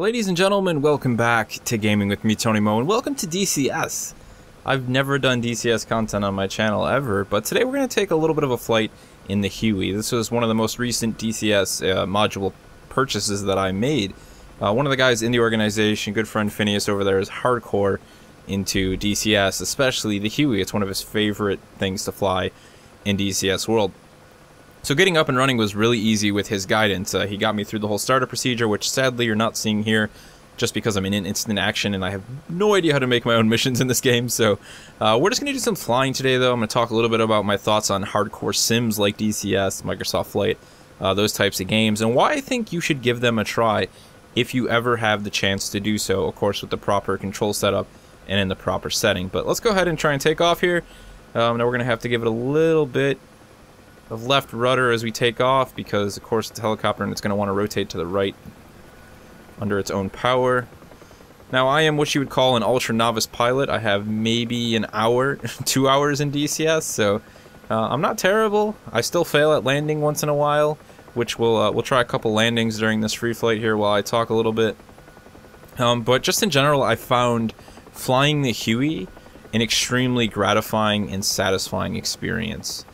Ladies and gentlemen, welcome back to Gaming with me, Tony Mo, and welcome to DCS. I've never done DCS content on my channel ever, but today we're going to take a little bit of a flight in the Huey. This was one of the most recent DCS module purchases that I made. One of the guys in the organization, good friend Phineas over there, is hardcore into DCS, especially the Huey. It's one of his favorite things to fly in DCS world. So getting up and running was really easy with his guidance. He got me through the whole startup procedure, which sadly you're not seeing here just because I'm in instant action and I have no idea how to make my own missions in this game. So we're just going to do some flying today, though. I'm going to talk a little bit about my thoughts on hardcore sims like DCS, Microsoft Flight, those types of games, and why I think you should give them a try if you ever have the chance to do so, of course, with the proper control setup and in the proper setting. But let's go ahead and try and take off here. Now we're going to have to give it a little bit of left rudder as we take off because, of course, it's a helicopter and it's going to want to rotate to the right under its own power. Now, I am what you would call an ultra novice pilot. I have maybe an hour, 2 hours in DCS, so I'm not terrible. I still fail at landing once in a while, which we'll try a couple landings during this free flight here while I talk a little bit. But just in general, I found flying the Huey an extremely gratifying and satisfying experience.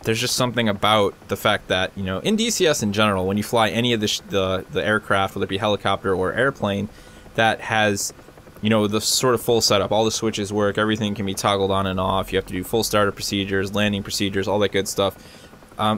There's just something about the fact that, you know, in DCS in general, when you fly any of the aircraft, whether it be helicopter or airplane, that has, you know, the sort of full setup, all the switches work, everything can be toggled on and off, you have to do full startup procedures, landing procedures, all that good stuff.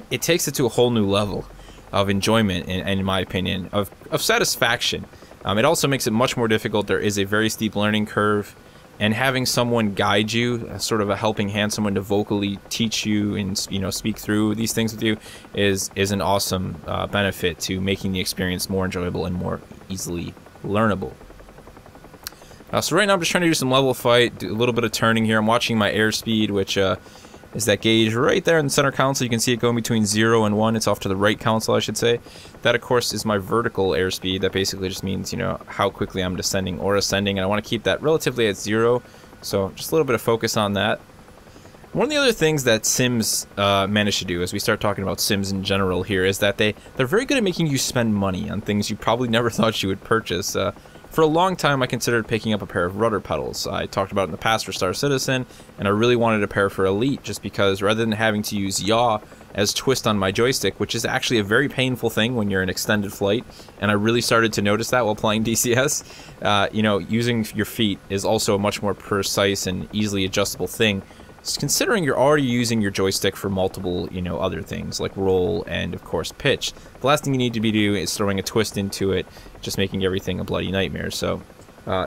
It takes it to a whole new level of enjoyment, in my opinion, of satisfaction. It also makes it much more difficult. There is a very steep learning curve. And having someone guide you, sort of a helping hand, someone to vocally teach you and, you know, speak through these things with you, is an awesome benefit to making the experience more enjoyable and more easily learnable. So right now I'm just trying to do some level fight, do a little bit of turning here. I'm watching my airspeed, which is that gauge right there in the center console. You can see it going between 0 and 1. It's off to the right console, I should say. That, of course, is my vertical airspeed. That basically just means, you know, how quickly I'm descending or ascending, and I want to keep that relatively at 0. So just a little bit of focus on that. One of the other things that Sims manage to do, as we start talking about Sims in general here, is that they're very good at making you spend money on things you probably never thought you would purchase. For a long time, I considered picking up a pair of rudder pedals. I talked about it in the past for Star Citizen, and I really wanted a pair for Elite, just because rather than having to use yaw as twist on my joystick, which is actually a very painful thing when you're in extended flight, and I really started to notice that while playing DCS, you know, using your feet is also a much more precise and easily adjustable thing, considering you're already using your joystick for multiple, you know, other things like roll and, of course, pitch. The last thing you need to be doing is throwing a twist into it, just making everything a bloody nightmare. So,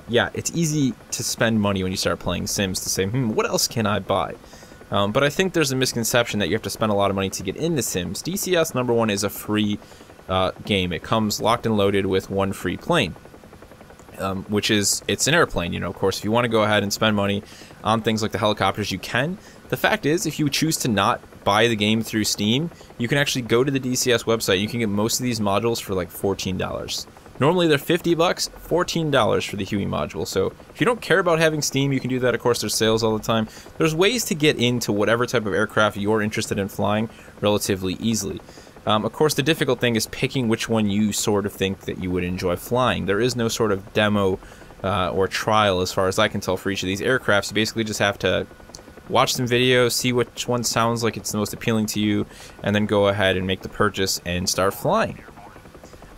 yeah, it's easy to spend money when you start playing Sims to say, what else can I buy? But I think there's a misconception that you have to spend a lot of money to get into Sims. DCS, number one, is a free game. It comes locked and loaded with one free plane. Which is, it's an airplane, you know, of course. If you want to go ahead and spend money on things like the helicopters, you can. The fact is, if you choose to not buy the game through Steam, you can actually go to the DCS website. You can get most of these modules for like $14. Normally they're $50, $14 for the Huey module. So if you don't care about having Steam, you can do that. Of course, there's sales all the time. There's ways to get into whatever type of aircraft you're interested in flying relatively easily. Of course, the difficult thing is picking which one you sort of think that you would enjoy flying. There is no sort of demo or trial, as far as I can tell, for each of these aircrafts. You basically just have to watch some videos, see which one sounds like it's the most appealing to you, and then go ahead and make the purchase and start flying.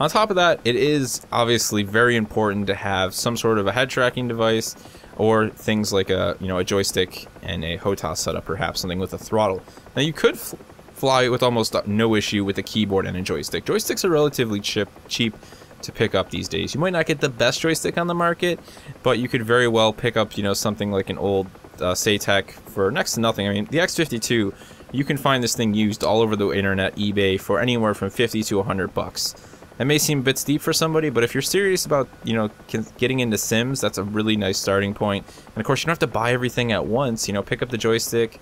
On top of that, it is obviously very important to have some sort of a head tracking device, or things like a joystick and a HOTAS setup, perhaps something with a throttle. Now, you could fly with almost no issue with a keyboard and a joystick. Joysticks are relatively cheap to pick up these days. You might not get the best joystick on the market, but you could very well pick up, you know, something like an old Saytech for next to nothing. I mean, the X52, you can find this thing used all over the internet, eBay, for anywhere from 50 to 100 bucks. That may seem a bit steep for somebody, but if you're serious about, you know, getting into Sims, that's a really nice starting point. And of course, you don't have to buy everything at once. You know, pick up the joystick.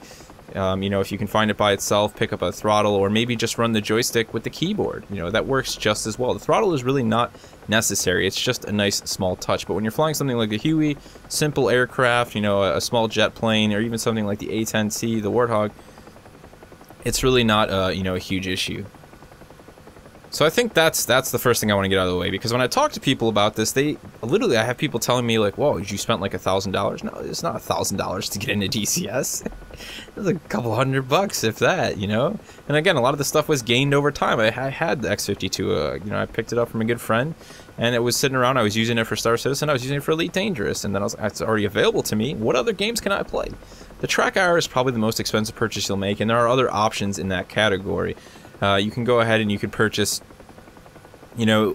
You know, if you can find it by itself, pick up a throttle, or maybe just run the joystick with the keyboard. You know, that works just as well. The throttle is really not necessary. It's just a nice small touch. But when you're flying something like the Huey, simple aircraft, you know, a small jet plane, or even something like the A-10C, the Warthog, it's really not, you know, a huge issue. So I think that's the first thing I want to get out of the way, because when I talk to people about this, I have people telling me like, "Whoa, you spent like $1,000?" No, it's not $1,000 to get into DCS. It's a couple $100, if that, you know. And again, a lot of the stuff was gained over time. I had the X52, you know, I picked it up from a good friend, and it was sitting around. I was using it for Star Citizen. I was using it for Elite Dangerous, and then I was like, it's already available to me. What other games can I play? The Track IR is probably the most expensive purchase you'll make, and there are other options in that category. You can go ahead and you could purchase, you know,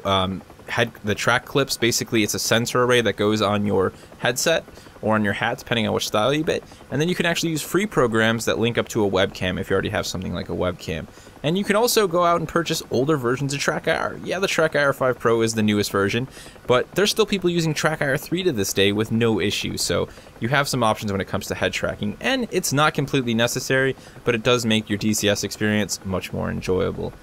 the track clips. Basically, it's a sensor array that goes on your headset or on your hat, depending on which style you bit. And then you can actually use free programs that link up to a webcam if you already have something like a webcam. And you can also go out and purchase older versions of Track IR. Yeah, the Track IR 5 Pro is the newest version, but there's still people using Track IR 3 to this day with no issue. So you have some options when it comes to head tracking, and it's not completely necessary, but it does make your DCS experience much more enjoyable.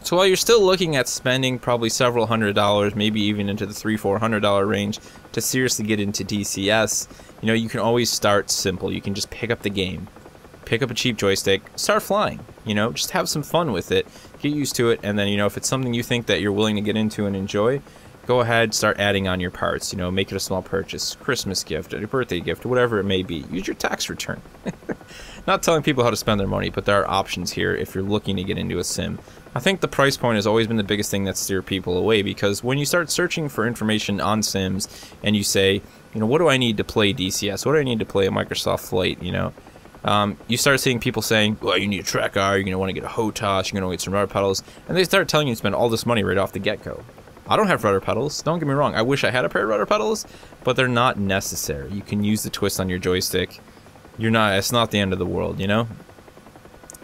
So while you're still looking at spending probably several $100s, maybe even into the $300–400 range to seriously get into DCS, you know, you can always start simple. You can just pick up the game, pick up a cheap joystick, start flying, you know, just have some fun with it, get used to it, and then, you know, if it's something you think that you're willing to get into and enjoy, go ahead, start adding on your parts, you know, make it a small purchase, Christmas gift, a birthday gift, whatever it may be. Use your tax return. Not telling people how to spend their money, but there are options here if you're looking to get into a sim. I think the price point has always been the biggest thing that steers people away, because when you start searching for information on sims and you say, you know, what do I need to play DCS? What do I need to play a Microsoft Flight, you know? You start seeing people saying, well, you need a Track IR, you're going to want to get a HOTAS, you're going to get some rudder pedals, and they start telling you to spend all this money right off the get-go. I don't have rudder pedals, don't get me wrong, I wish I had a pair of rudder pedals, but they're not necessary. You can use the twist on your joystick. It's not the end of the world, you know?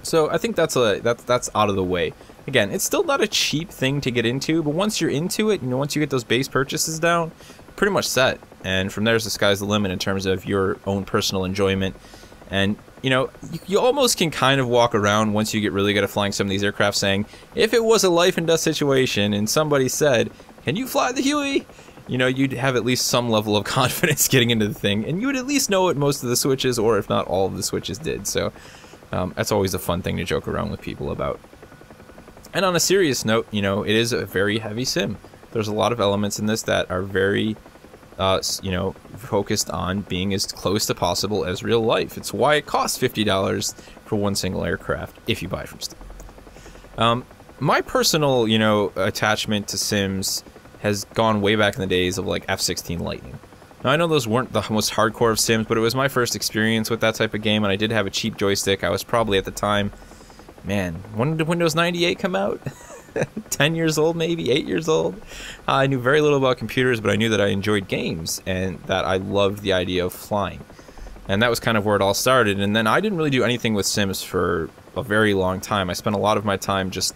So I think that's out of the way. Again, it's still not a cheap thing to get into, but once you're into it, you know, once you get those base purchases down, pretty much set. And from there, the sky's the limit in terms of your own personal enjoyment. And, you know, you almost can kind of walk around once you get really good at flying some of these aircraft saying, if it was a life and death situation and somebody said, can you fly the Huey? You know, you'd have at least some level of confidence getting into the thing, and you would at least know what most of the switches, or if not all of the switches, did. So that's always a fun thing to joke around with people about. And on a serious note, you know, it is a very heavy sim. There's a lot of elements in this that are very, you know, focused on being as close to possible as real life. It's why it costs $50 for one single aircraft, if you buy it from Steam. My personal, you know, attachment to sims has gone way back in the days of like F-16 Lightning. Now I know those weren't the most hardcore of sims, but it was my first experience with that type of game, and I did have a cheap joystick. I was probably at the time, man, when did Windows 98 come out? 10 years old, maybe 8 years old. I knew very little about computers, but I knew that I enjoyed games and that I loved the idea of flying. And that was kind of where it all started. And then I didn't really do anything with sims for a very long time. I spent a lot of my time just,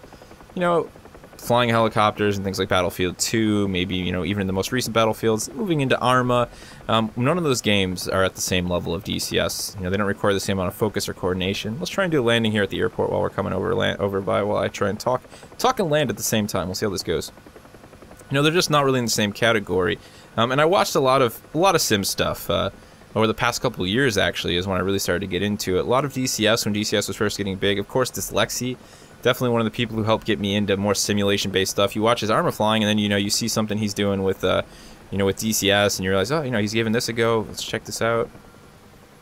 you know, flying helicopters and things like Battlefield 2, maybe, you know, even in the most recent Battlefields, moving into Arma. None of those games are at the same level of DCS. You know, they don't require the same amount of focus or coordination. Let's try and do a landing here at the airport while we're coming over by, while I try and talk and land at the same time. We'll see how this goes. You know, they're just not really in the same category. And I watched a lot of sim stuff over the past couple of years. Actually, is when I really started to get into it. A lot of DCS when DCS was first getting big. Of course, Dyslexie. Definitely one of the people who helped get me into more simulation-based stuff. You watch his Arma flying, and then, you know, you see something he's doing with, you know, with DCS, and you realize, oh, you know, he's giving this a go. Let's check this out.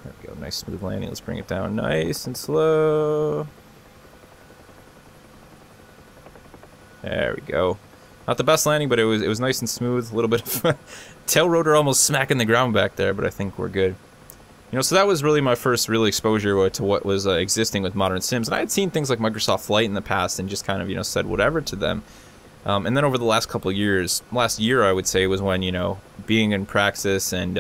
There we go. Nice smooth landing. Let's bring it down nice and slow. There we go. Not the best landing, but it was nice and smooth. A little bit of tail rotor almost smacking the ground back there, but I think we're good. You know, so that was really my first real exposure to what was existing with modern sims. And I had seen things like Microsoft Flight in the past and just kind of, you know, said whatever to them. And then over the last couple of years, last year I would say was when, you know, being in Praxis and,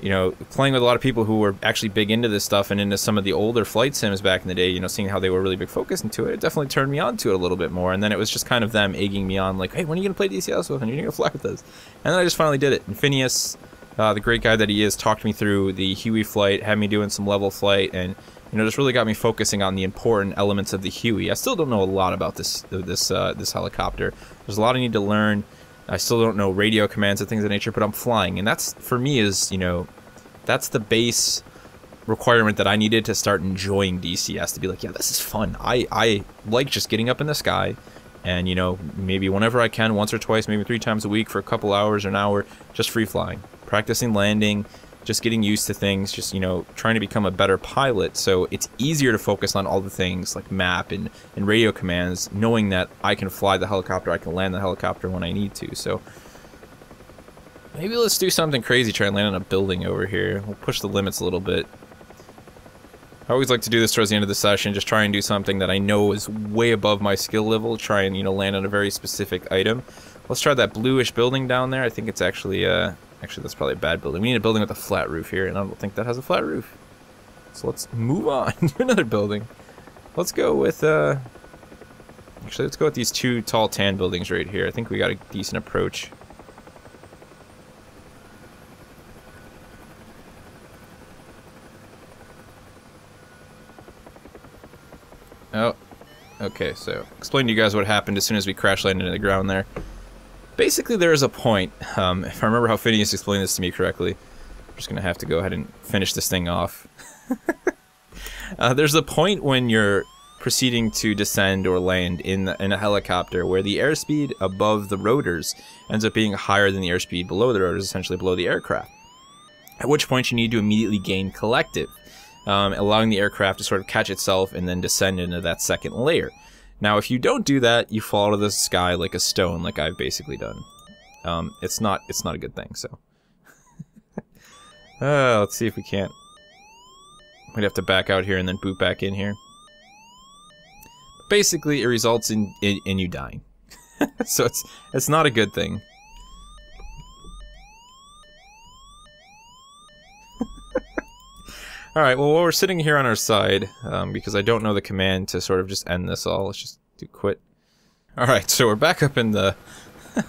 you know, playing with a lot of people who were actually big into this stuff and into some of the older flight sims back in the day, you know, seeing how they were really big focused into it, it definitely turned me on to it a little bit more. And then it was just kind of them egging me on, like, hey, when are you going to play DCS with? When are you going to fly with us? And then I just finally did it. And Phineas, the great guy that he is, talked me through the Huey flight, had me doing some level flight, and, you know, just really got me focusing on the important elements of the Huey. I still don't know a lot about this helicopter. There's a lot I need to learn. I still don't know radio commands and things of that nature, but I'm flying, and that's, for me, is, you know, that's the base requirement that I needed to start enjoying DCS, to be like, yeah, this is fun. I like just getting up in the sky and, you know, maybe whenever I can, once or twice, maybe 3 times a week for a couple hours or an hour, just free flying, practicing landing, just getting used to things, just, you know, trying to become a better pilot. So it's easier to focus on all the things like map and radio commands, knowing that I can fly the helicopter, I can land the helicopter when I need to. So maybe let's do something crazy, try and land on a building over here. We'll push the limits a little bit. I always like to do this towards the end of the session, just try and do something that I know is way above my skill level, try and, you know, land on a very specific item. Let's try that bluish building down there. I think it's actually, actually that's probably a bad building. We need a building with a flat roof here, and I don't think that has a flat roof. So let's move on to another building. Let's go with, actually let's go with these 2 tall tan buildings right here. I think we got a decent approach. Oh, okay, so explain to you guys what happened as soon as we crash landed into the ground there. Basically, there is a point, if I remember how Phineas explained this to me correctly, I'm just going to have to go ahead and finish this thing off. There's a point when you're proceeding to descend or land in a helicopter where the airspeed above the rotors ends up being higher than the airspeed below the rotors, essentially below the aircraft. At which point you need to immediately gain collective. Allowing the aircraft to sort of catch itself and then descend into that second layer. Now, if you don't do that, you fall to the sky like a stone, like I've basically done. It's not a good thing. So, let's see if we can't. We'd have to back out here and then boot back in here. Basically, it results in you dying. So it's not a good thing. Alright, well, while we're sitting here on our side, because I don't know the command to sort of just end this all, let's just do quit. Alright, so we're back up in the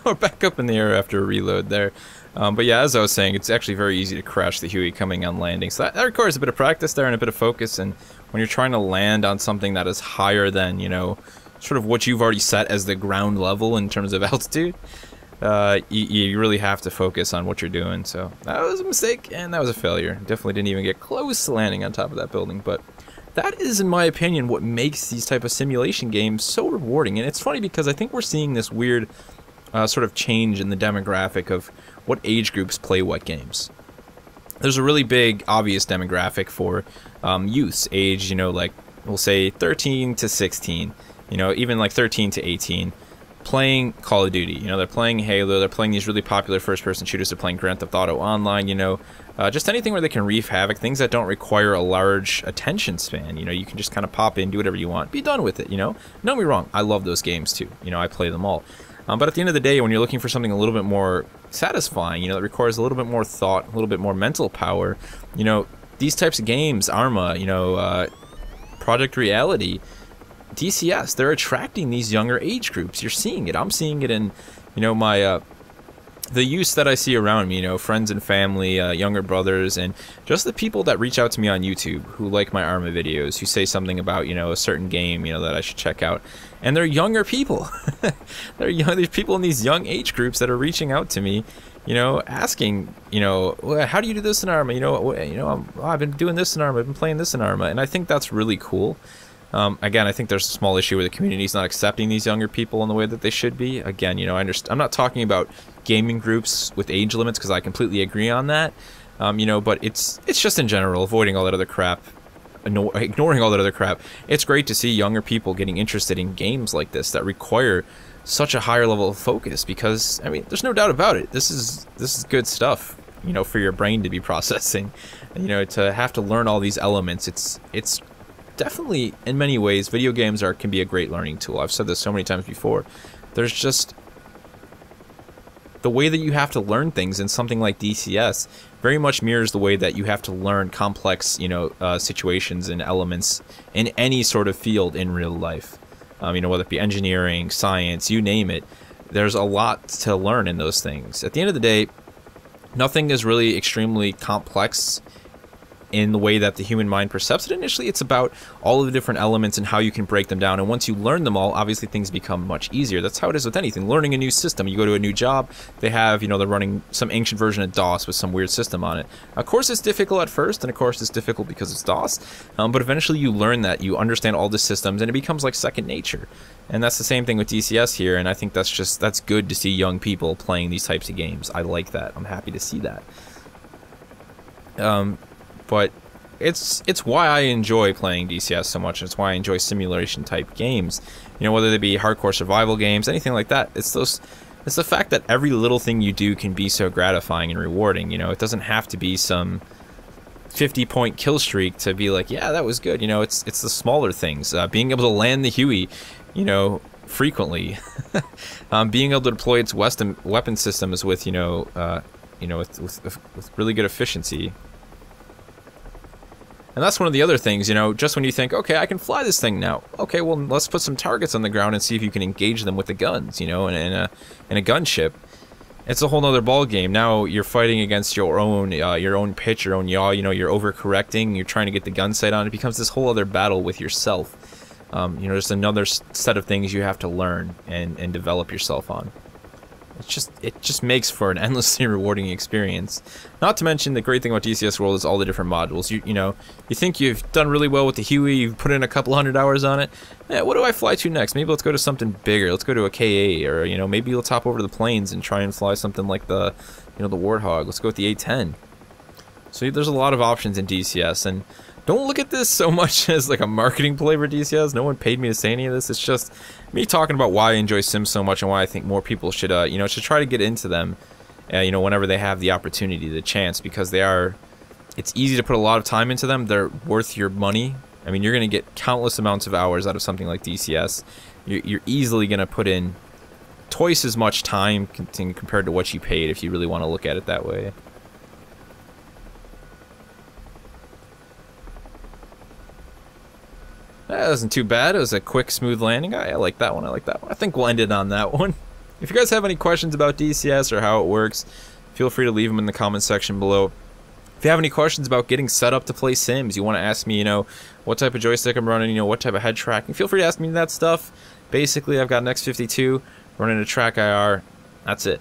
we're back up in the air after a reload there. But yeah, as I was saying, it's actually very easy to crash the Huey coming on landing. So that requires a bit of practice there and a bit of focus, and when you're trying to land on something that is higher than, you know, sort of what you've already set as the ground level in terms of altitude, you really have to focus on what you're doing. So that was a mistake and that was a failure. Definitely didn't even get close to landing on top of that building, but that is, in my opinion, what makes these type of simulation games so rewarding. And it's funny because I think we're seeing this weird sort of change in the demographic of what age groups play what games. There's a really big obvious demographic for youth age, you know, like we'll say 13 to 16, you know, even like 13 to 18, playing Call of Duty. You know, they're playing Halo, they're playing these really popular first-person shooters, they're playing Grand Theft Auto Online, you know, just anything where they can wreak havoc, things that don't require a large attention span. You know, you can just kind of pop in, do whatever you want, be done with it, you know. Don't get me wrong, I love those games too, you know, I play them all. But at the end of the day, when you're looking for something a little bit more satisfying, you know, that requires a little bit more thought, a little bit more mental power, you know, these types of games, Arma, you know, Project Reality, DCS, they're attracting these younger age groups. You're seeing it. I'm seeing it in, you know, my the use that I see around me, you know, friends and family, younger brothers, and just the people that reach out to me on YouTube who like my Arma videos, who say something about, you know, a certain game, you know, that I should check out. And they're younger people. They're young, there's people in these young age groups that are reaching out to me, you know, asking, you know, well, how do you do this in Arma? You know, I've been doing this in Arma, I've been playing this in Arma, and I think that's really cool. Again, I think there's a small issue where the community's not accepting these younger people in the way that they should be. Again, you know, I'm not talking about gaming groups with age limits, because I completely agree on that. You know, but it's just in general, avoiding all that other crap, ignoring all that other crap. It's great to see younger people getting interested in games like this that require such a higher level of focus, because, I mean, there's no doubt about it. This is good stuff, you know, for your brain to be processing. You know, to have to learn all these elements, it's definitely, in many ways, video games can be a great learning tool. I've said this so many times before. There's just the way that you have to learn things in something like DCS very much mirrors the way that you have to learn complex, you know, situations and elements in any sort of field in real life. You know, whether it be engineering, science, you name it. There's a lot to learn in those things. At the end of the day, nothing is really extremely complex in the way that the human mind perceives it initially. It's about all of the different elements and how you can break them down. And once you learn them all, obviously things become much easier. That's how it is with anything. Learning a new system. You go to a new job, they have, you know, they're running some ancient version of DOS with some weird system on it. Of course it's difficult at first, and of course it's difficult because it's DOS, but eventually you learn that, you understand all the systems, and it becomes like second nature. And that's the same thing with DCS here, and I think that's good to see young people playing these types of games. I like that. I'm happy to see that. But it's why I enjoy playing DCS so much. It's why I enjoy simulation type games. You know, whether they be hardcore survival games, anything like that. It's the fact that every little thing you do can be so gratifying and rewarding. You know, it doesn't have to be some 50-point kill streak to be like, yeah, that was good. You know, it's the smaller things. Being able to land the Huey, you know, frequently. Being able to deploy its weapon systems with, with really good efficiency. And that's one of the other things, you know, just when you think, okay, I can fly this thing now. Okay, well, let's put some targets on the ground and see if you can engage them with the guns, you know, in a gunship. It's a whole nother ball game. Now you're fighting against your own pitch, your own yaw. You know, you're overcorrecting. You're trying to get the gun sight on. It becomes this whole other battle with yourself. You know, just another set of things you have to learn and develop yourself on. It just makes for an endlessly rewarding experience. Not to mention, the great thing about DCS World is all the different modules. You think you've done really well with the Huey, you've put in a couple hundred hours on it. Yeah, what do I fly to next? Maybe let's go to something bigger. Let's go to a KA, or you know, maybe let's hop over to the plains and try and fly something like the Warthog. Let's go with the A10. So there's a lot of options in DCS, and don't look at this so much as like a marketing play for DCS. No one paid me to say any of this. It's just me talking about why I enjoy Sims so much and why I think more people should, should try to get into them, whenever they have the opportunity, the chance, because it's easy to put a lot of time into them. They're worth your money. I mean, you're going to get countless amounts of hours out of something like DCS. You're easily going to put in twice as much time compared to what you paid if you really want to look at it that way. That wasn't too bad. It was a quick, smooth landing. I like that one. I think we'll end it on that one. If you guys have any questions about DCS or how it works, feel free to leave them in the comment section below. If you have any questions about getting set up to play Sims, you want to ask me, what type of joystick I'm running, what type of head tracking, feel free to ask me that stuff. Basically, I've got an X52 running a track IR. That's it.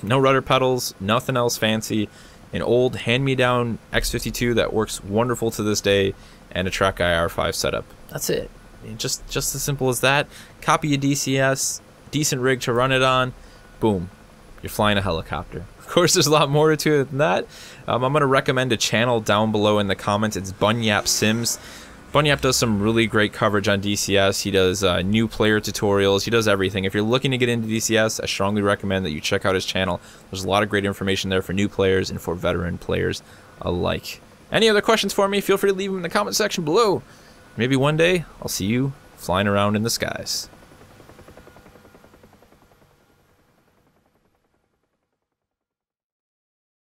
No rudder pedals, nothing else fancy. An old hand-me-down X52 that works wonderful to this day, and a track IR5 setup. That's it. Just as simple as that. Copy a DCS, decent rig to run it on, boom, you're flying a helicopter. Of course, there's a lot more to it than that. I'm going to recommend a channel down below in the comments. It's Bunyap Sims. Bunyap does some really great coverage on DCS. He does new player tutorials. He does everything. If you're looking to get into DCS, I strongly recommend that you check out his channel. There's a lot of great information there for new players and for veteran players alike. Any other questions for me, feel free to leave them in the comment section below. Maybe one day, I'll see you flying around in the skies.